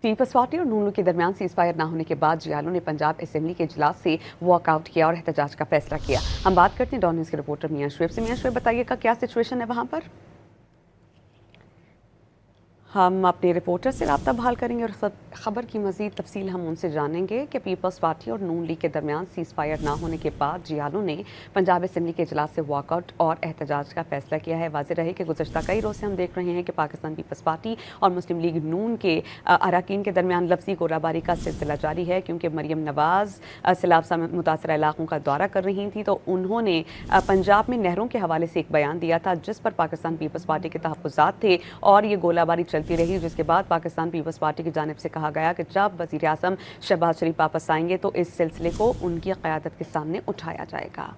Peoples party اور نون league کے درمیان سیز فائر نہ ہونے کے بعد جیالوں نے پنجاب اسمبلی کے اجلاس سے واک آؤٹ کیا اور احتجاج کا فیصلہ کیا۔ ہم بات کرتے ہیں ڈان نیوز کے رپورٹر میاں شعیب سے۔ میاں شعیب، بتائیے گا کیا سچویشن ہے وہاں پر؟ ہم اپنے رپورٹر سے رابطہ بحال کریں گے اور خبر کی مزید تفصیل ہم ان سے جانیں گے کہ پیپلز پارٹی اور نون لیگ کے درمیان سیز فائر نہ ہونے کے بعد جیالوں نے پنجاب اسمبلی کے اجلاس سے واک آؤٹ اور احتجاج کا فیصلہ کیا ہے۔ واضح رہے کہ گزشتہ کئی روز سے ہم دیکھ رہے ہیں کہ پاکستان پیپلز پارٹی اور مسلم لیگ نون کے اراکین کے درمیان لفظی گولہ باری کا سلسلہ جاری ہے، کیونکہ مریم نواز سیلاب سے متاثرہ علاقوں کا دورہ کر رہی تھیں تو انہوں نے پنجاب میں نہروں کے حوالے سے ایک بیان دیا تھا جس پر پاکستان پیپلز پارٹی کے تحفظات تھے اور یہ گولہ باری چلتی رہی، جس کے بعد پاکستان پیپلز پارٹی کی جانب سے کہا گیا کہ جب وزیر اعظم شہباز شریف واپس آئیں گے تو اس سلسلے کو ان کی قیادت کے سامنے اٹھایا جائے گا۔